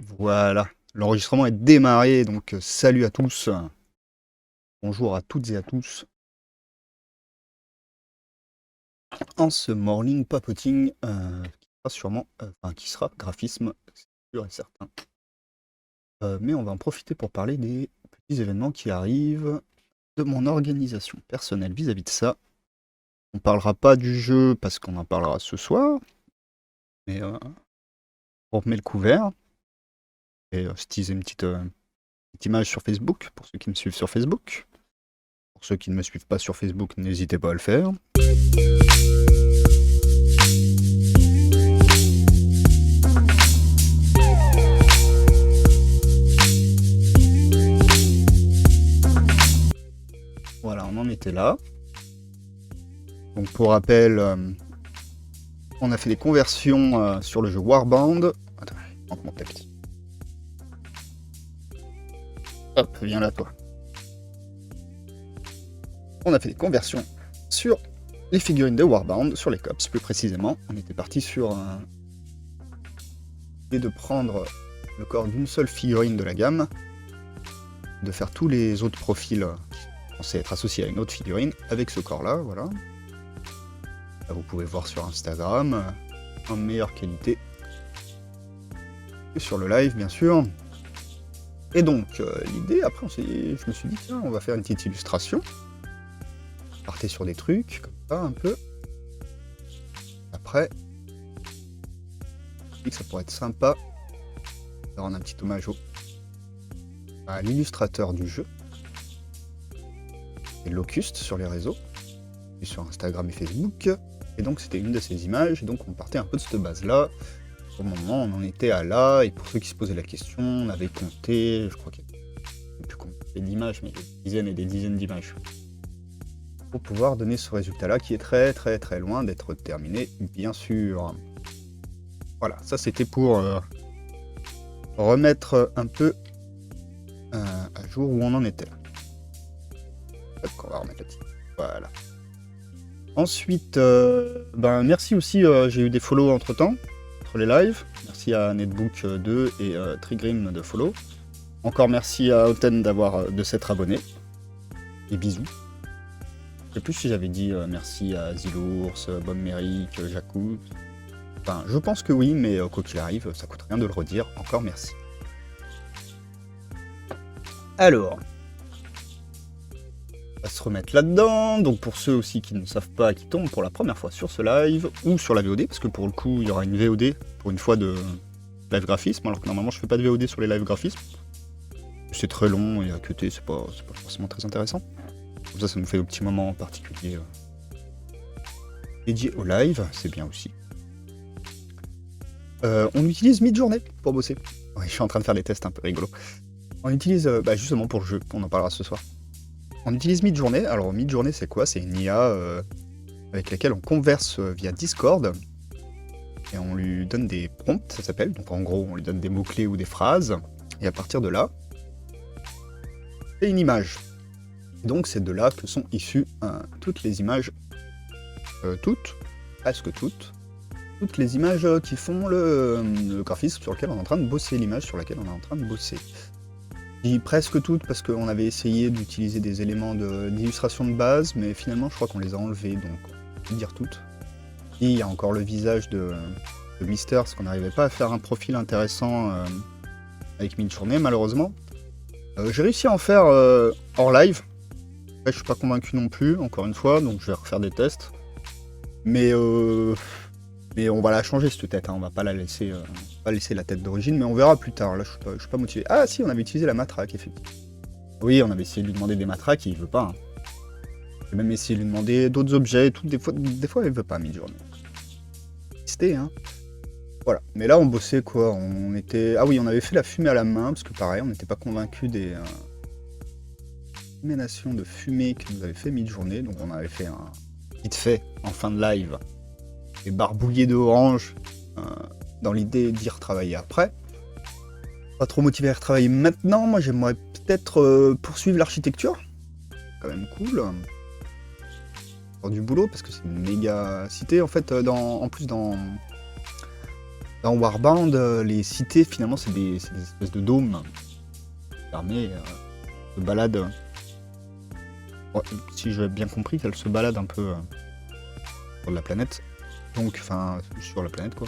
Voilà, l'enregistrement est démarré, donc salut à tous, bonjour à toutes et à tous. En ce morning papoting, qui sera sûrement, qui sera graphisme, c'est sûr et certain. Mais on va en profiter pour parler des petits événements qui arrivent, de mon organisation personnelle vis-à-vis de ça. On parlera pas du jeu parce qu'on en parlera ce soir, mais on remet le couvert et se teaser une petite image sur Facebook pour ceux qui me suivent sur Facebook. Pour ceux qui ne me suivent pas sur Facebook, n'hésitez pas à le faire. Voilà, on en était là. Donc pour rappel, on a fait des conversions sur le jeu Warband. Attends, il manque mon texte. Hop, viens là toi. On a fait des conversions sur les figurines de Warband, sur les cops plus précisément. On était parti sur l'idée de prendre le corps d'une seule figurine de la gamme, de faire tous les autres profils censés être associés à une autre figurine avec ce corps là, voilà. Là, vous pouvez voir sur Instagram, en meilleure qualité que sur le live bien sûr. Et donc l'idée, après je me suis dit tiens, on va faire une petite illustration. Partez sur des trucs, comme ça un peu. Après, je me dis que ça pourrait être sympa de rendre un petit hommage à l'illustrateur du jeu. Et Locuste sur les réseaux, et sur Instagram et Facebook. Et donc c'était une de ces images, et donc on partait un peu de cette base-là. Au moment on en était à là, et pour ceux qui se posaient la question, on avait compté, je crois qu'il y a plus combien d'images, mais des dizaines et des dizaines d'images. Pour pouvoir donner ce résultat-là, qui est très très très loin d'être terminé, bien sûr. Voilà, ça c'était pour remettre un peu à jour où on en était. On va remettre là-dessus. Voilà. Ensuite, merci aussi, j'ai eu des follow entre temps, entre les lives. Merci à Netbook2 et Trigrim de follow. Encore merci à Oten de s'être abonné. Et bisous. Je sais plus si j'avais dit merci à Zilours, Bommeric, Jacou. Enfin, je pense que oui, mais quoi qu'il arrive, ça coûte rien de le redire. Encore merci. Alors, on va se remettre là-dedans. Donc pour ceux aussi qui ne savent pas, qui tombent pour la première fois sur ce live, ou sur la VOD, parce que pour le coup, il y aura une VOD pour une fois de live graphisme, alors que normalement je fais pas de VOD sur les live graphismes. C'est très long et à côté, c'est pas forcément très intéressant. Comme ça nous fait des petits moments particuliers dédiés au live, c'est bien aussi. On utilise Midjourney pour bosser. Oui, je suis en train de faire des tests un peu rigolos. On utilise, justement pour le jeu, on en parlera ce soir. On utilise Midjourney. Alors Midjourney c'est quoi? C'est une IA avec laquelle on converse via Discord. Et on lui donne des prompts, ça s'appelle. Donc en gros, on lui donne des mots-clés ou des phrases. Et à partir de là, c'est une image. Donc c'est de là que sont issues toutes les images, presque toutes les images qui font le graphisme sur lequel on est en train de bosser, l'image sur laquelle on est en train de bosser. Je dis presque toutes parce qu'on avait essayé d'utiliser des éléments d'illustration de base, mais finalement je crois qu'on les a enlevés, donc on peut dire toutes. Et il y a encore le visage de Mister, parce qu'on n'arrivait pas à faire un profil intéressant avec Midjourney malheureusement. J'ai réussi à en faire hors live. Après, je suis pas convaincu non plus, encore une fois, donc je vais refaire des tests. Mais on va la changer cette tête, hein. On va pas la laisser, pas laisser la tête d'origine, mais on verra plus tard. Là, je suis pas motivé. Ah si, on avait utilisé la matraque, effectivement. Oui, on avait essayé de lui demander des matraques, et il veut pas. Hein. J'ai même essayé de lui demander d'autres objets et tout. Des fois, il veut pas, Midjourney. C'était, hein. Voilà. Mais là, on bossait quoi? On était. Ah oui, on avait fait la fumée à la main, parce que pareil, on n'était pas convaincu des émanations de fumée que nous avait fait Midjourney. Donc on avait fait un vite fait en fin de live. Et barbouillé de orange dans l'idée d'y retravailler après. Pas trop motivé à retravailler maintenant, moi j'aimerais peut-être poursuivre l'architecture. Quand même cool. Faire du boulot parce que c'est une méga cité en fait, en plus dans Dans Warband, les cités, finalement, c'est des espèces de dômes. L'armée se balade. Ouais, si j'ai bien compris, qu'elle se balade un peu sur la planète. Donc, enfin, sur la planète, quoi.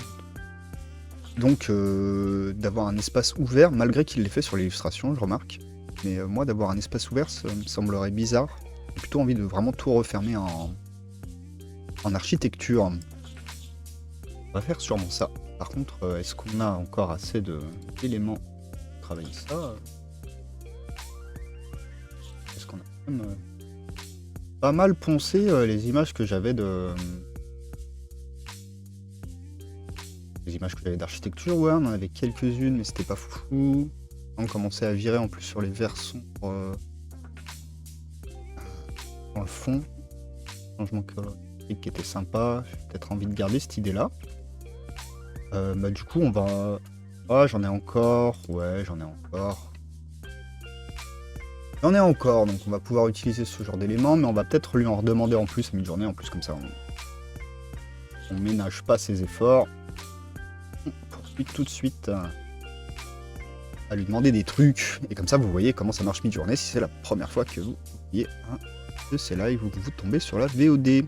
Donc, d'avoir un espace ouvert, malgré qu'il l'ait fait sur l'illustration, je remarque. Mais moi, d'avoir un espace ouvert, ça me semblerait bizarre. J'ai plutôt envie de vraiment tout refermer en architecture. On va faire sûrement ça. Par contre, est-ce qu'on a encore assez d'éléments pour travailler ça? Est-ce qu'on a quand même pas mal poncé les images que j'avais Les images que j'avais d'architecture, ouais, on en avait quelques-unes, mais c'était pas fou. On commençait à virer en plus sur les verts sombres dans le fond. Changement colorique qui était sympa. J'ai peut-être envie de garder cette idée-là. Bah du coup, on va... Ah, j'en ai encore. Ouais, j'en ai encore. J'en ai encore, donc on va pouvoir utiliser ce genre d'éléments, mais on va peut-être lui en redemander en plus à mi-journée. En plus, comme ça, on ménage pas ses efforts. On poursuit tout de suite à lui demander des trucs. Et comme ça, vous voyez comment ça marche mi-journée si c'est la première fois que vous voyez un de ces lives où vous tombez sur la VOD.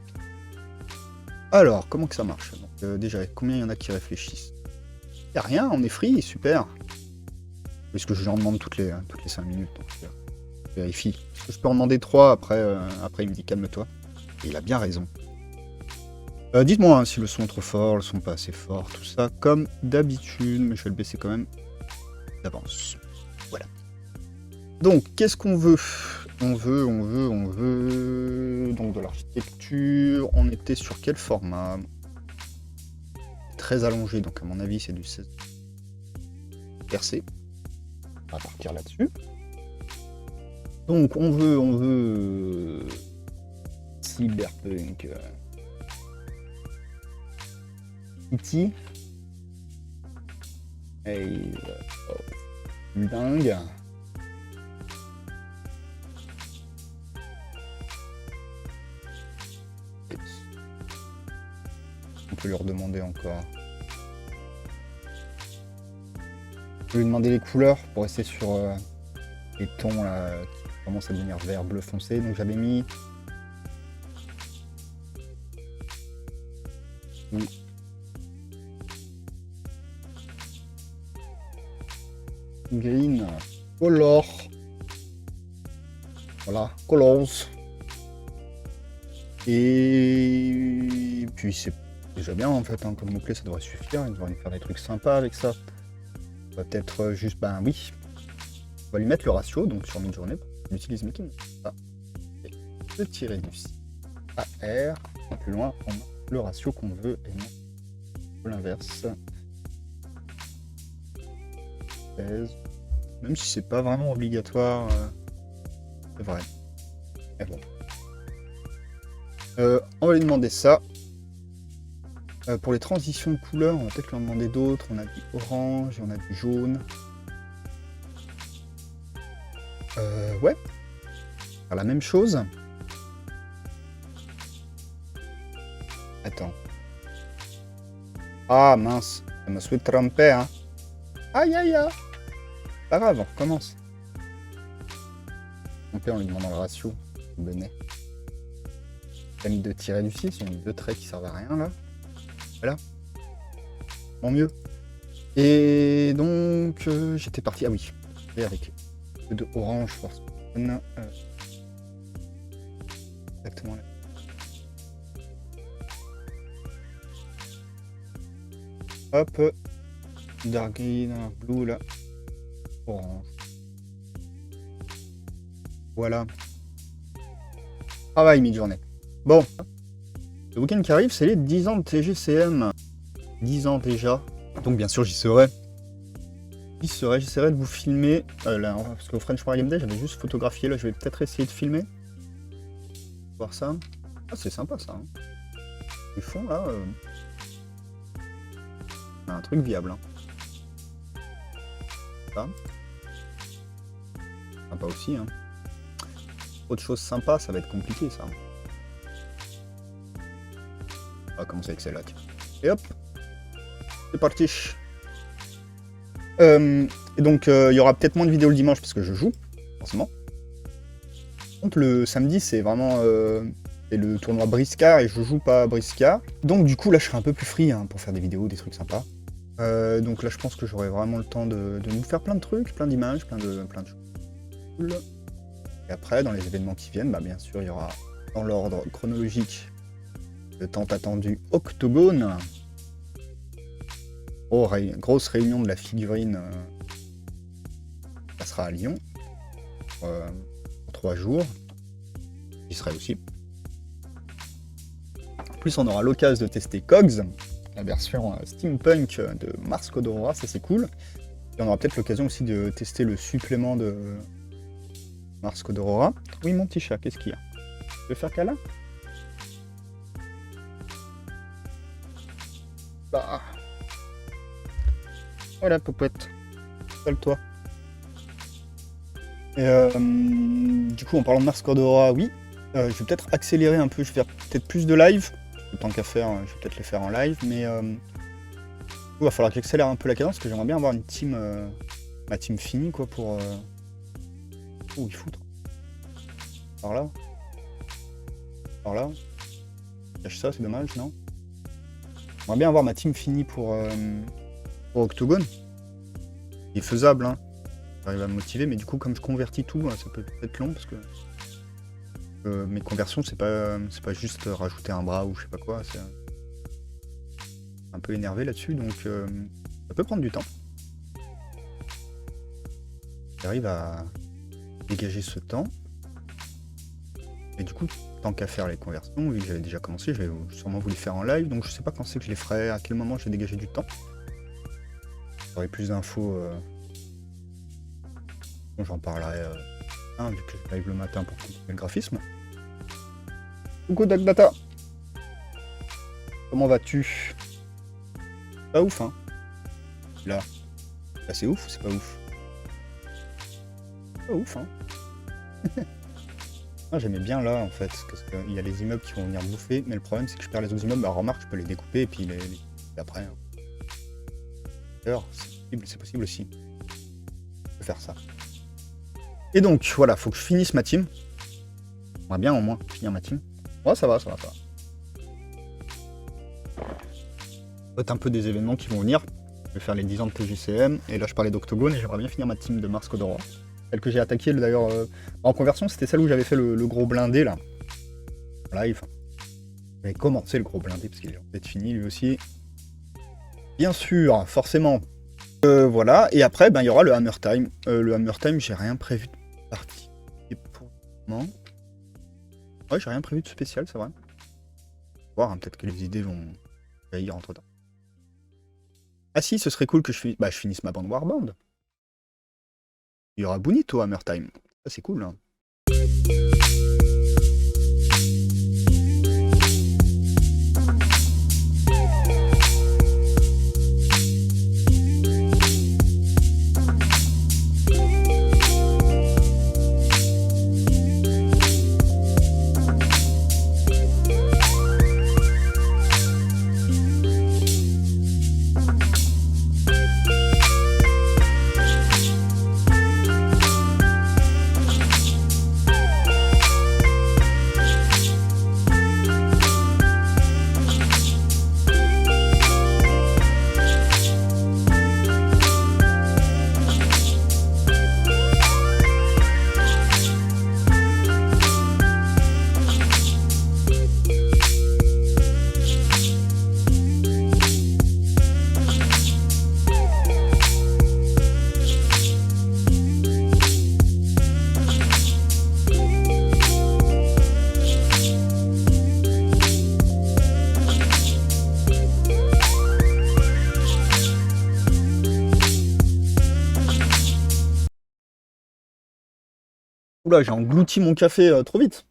Alors, comment que ça marche? Donc, déjà, combien il y en a qui réfléchissent? Il n'y a rien, on est free, super. Parce que je lui en demande toutes les 5 minutes. Donc, je vérifie. Je peux en demander 3, après il me dit calme-toi. Et il a bien raison. Dites-moi hein, si le son est trop fort, le son pas assez fort, tout ça, comme d'habitude, mais je vais le baisser quand même d'avance. Voilà. Donc, qu'est-ce qu'on veut? On veut donc de l'architecture. On était sur quel format? Très allongé, donc à mon avis c'est du 16 percé. On va partir là-dessus. Donc on veut cyberpunk City. Hey, dingue. On peut lui redemander encore. On peut lui demander les couleurs pour rester sur les tons là, qui commencent à devenir vert, bleu foncé. Donc j'avais mis... Green, color. Voilà, colors. Et puis c'est déjà bien en fait, hein, comme mot-clé ça devrait suffire, il devrait nous faire des trucs sympas avec ça. On va peut-être juste, ben oui, on va lui mettre le ratio, donc sur mid-journée, on utilise making. Ah. Et le tirer du C à R, et plus loin, on a le ratio qu'on veut et non l'inverse. 16. Même si c'est pas vraiment obligatoire, c'est vrai. Et bon. On va lui demander ça. Pour les transitions de couleurs, on va peut-être lui en demander d'autres. On a du orange, on a du jaune. Ouais. Faire la même chose. Attends. Ah mince, je me suis trompé, hein. Aïe aïe aïe. Pas grave, on recommence. Mon père, on lui demande le ratio. Bonnet. T'as mis 2 tirets du 6, il y a mis 2 traits qui servent à rien là. Voilà. Bon mieux. Et donc j'étais parti. Ah oui. Et avec un peu de orange force. Exactement là. Hop. Dark green, blue là. Orange. Voilà. Travail mi-journée. Bon. Le week-end qui arrive, c'est les 10 ans de TGCM. 10 ans déjà. Donc bien sûr, j'y serai. J'essaierai de vous filmer. Là, parce qu'au French War Game Day, j'avais juste photographié. Là, je vais peut-être essayer de filmer. Voir ça. Ah, c'est sympa ça. Hein. Du fond, là. Un truc viable. Hein. Ça. Sympa aussi. Hein. Autre chose sympa, ça va être compliqué ça. On va commencer avec celle-là. Et hop. C'est parti. Et donc, il y aura peut-être moins de vidéos le dimanche parce que je joue, forcément. Par contre, le samedi, c'est vraiment c'est le tournoi Briscard et je joue pas à Briscard. Donc, du coup, là, je serai un peu plus free hein, pour faire des vidéos, des trucs sympas. Donc là, je pense que j'aurai vraiment le temps de nous faire plein de trucs, plein d'images, plein de choses cool. Et après, dans les événements qui viennent, bah, bien sûr, il y aura dans l'ordre chronologique le tant attendu Octogone. Oh, grosse réunion de la figurine. Ça sera à Lyon pour 3 jours. J'y serai aussi. En plus, on aura l'occasion de tester Cogs, la version steampunk de Mars Code Aurora, ça c'est cool. Et on aura peut-être l'occasion aussi de tester le supplément de Mars Code Aurora. Oui, mon petit chat, qu'est-ce qu'il y a? Tu veux faire câlin? Bah. Voilà, Popette. Installe-toi. Et du coup, en parlant de Mars Code Aurora, oui. Je vais peut-être accélérer un peu, je vais faire peut-être plus de live. Tant qu'à faire, je vais peut-être les faire en live, mais il va falloir que j'accélère un peu la cadence, parce que j'aimerais bien avoir une team, ma team finie, quoi, pour... Où il foutre? Par là? Par là? Cache ça, c'est dommage, non? J'aimerais bien avoir ma team finie pour Octogone. Il est faisable, hein. J'arrive à me motiver, mais du coup, comme je convertis tout, ça peut être long, parce que... mes conversions, c'est pas juste rajouter un bras ou je sais pas quoi, c'est un peu énervé là-dessus, donc ça peut prendre du temps. J'arrive à dégager ce temps. Et du coup, tant qu'à faire les conversions, vu que j'avais déjà commencé, je vais sûrement vous les faire en live, donc je sais pas quand c'est que je les ferai, à quel moment je vais dégager du temps. J'aurai plus d'infos. Bon, j'en parlerai vu que je live le matin pour continuer le graphisme. Coucou Dagdata. Comment vas-tu? Pas ouf, hein? Là c'est ouf ou c'est pas ouf? Pas ouf, hein? Moi j'aimais bien là en fait, parce qu'il y a les immeubles qui vont venir bouffer, mais le problème c'est que je perds les autres immeubles. Bah remarque, je peux les découper et puis les après. Hein. D'ailleurs, c'est possible aussi. Je peux faire ça. Et donc voilà, faut que je finisse ma team. J'aimerais bien au moins finir ma team. Ouais, ça va, ça va, ça va. Peut-être un peu des événements qui vont venir. Je vais faire les 10 ans de TGCM, et là je parlais d'Octogone, et j'aimerais bien finir ma team de Mars Code Aurora. Celle que j'ai attaquée d'ailleurs en conversion, c'était celle où j'avais fait le gros blindé là. En live. J'avais commencé le gros blindé, parce qu'il est peut-être fini lui aussi. Bien sûr, forcément. Voilà, et après, ben, il y aura le Hammer Time. Le Hammer Time, j'ai rien prévu de particulier pour le moment. Ouais, j'ai rien prévu de spécial, c'est vrai. Voir, hein, peut-être que les idées vont jaillir entre temps. Ah si, ce serait cool que je finisse ma bande Warband. Il y aura Bonito Hammer Time. Ça c'est cool, hein. Oula, j'ai englouti mon café trop vite.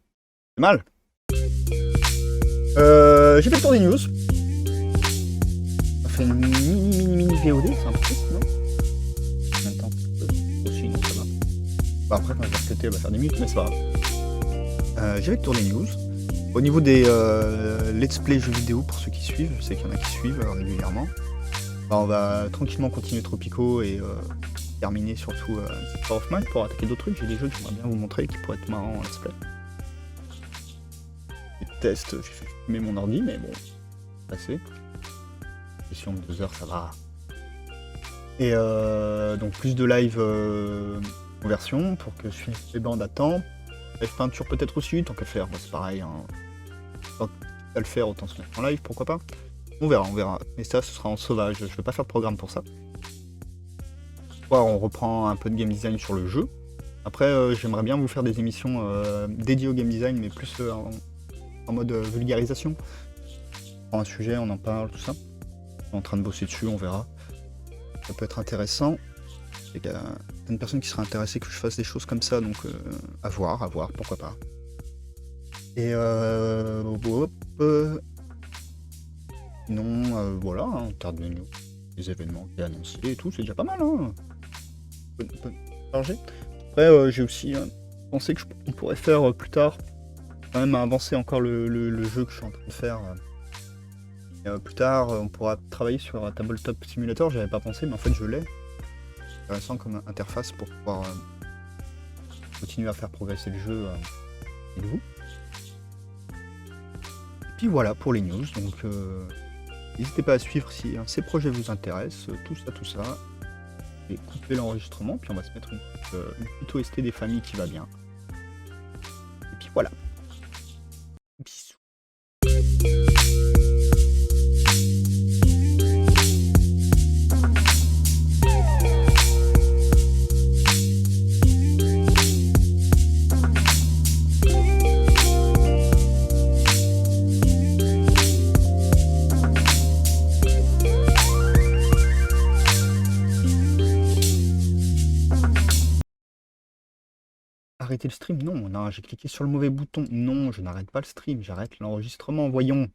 C'est mal. J'ai fait le tour des news. On fait une mini VOD, c'est un peu triste, non? En même temps, aussi, non, ça va. Bah, après, quand je vais recuter, elle va faire des minutes, mais c'est pas grave. J'ai fait le tour des news. Au niveau des let's play jeux vidéo, pour ceux qui suivent, je sais qu'il y en a qui suivent régulièrement. On va tranquillement continuer Tropico et terminer surtout Power of Mind pour attaquer d'autres trucs. J'ai des jeux que j'aimerais bien vous montrer qui pourraient être marrants en let's play. Les tests, j'ai fait fumer mon ordi, mais bon, passé. Question de 2 heures, ça va. Et donc plus de live conversion pour que je finisse les bandes à temps. Live peinture peut-être aussi, tant qu'à faire, c'est pareil. Hein. Tant qu'à le faire, autant se mettre en live, pourquoi pas. On verra. Mais ça, ce sera en sauvage. Je vais pas faire de programme pour ça. On reprend un peu de game design sur le jeu. Après, j'aimerais bien vous faire des émissions dédiées au game design, mais plus en mode vulgarisation. On prend un sujet, on en parle, tout ça. On est en train de bosser dessus, on verra. Ça peut être intéressant. Il y a une personne qui sera intéressée que je fasse des choses comme ça, donc à voir, pourquoi pas. Et sinon, voilà, en termes de news, les événements qui est annoncés et tout, c'est déjà pas mal, hein. Peut changer. Après, j'ai aussi pensé qu'on pourrait faire plus tard, quand même avancer encore le jeu que je suis en train de faire. Plus tard, on pourra travailler sur un Tabletop Simulator, j'avais pas pensé, mais en fait je l'ai. Intéressant comme interface pour pouvoir continuer à faire progresser le jeu avec vous. Et puis voilà pour les news, donc n'hésitez pas à suivre si ces projets vous intéressent, tout ça. Et couper l'enregistrement, puis on va se mettre une petite OST des familles qui va bien. Et puis voilà. Bisous. Arrêter le stream? Non, j'ai cliqué sur le mauvais bouton. Non, je n'arrête pas le stream, j'arrête l'enregistrement, voyons.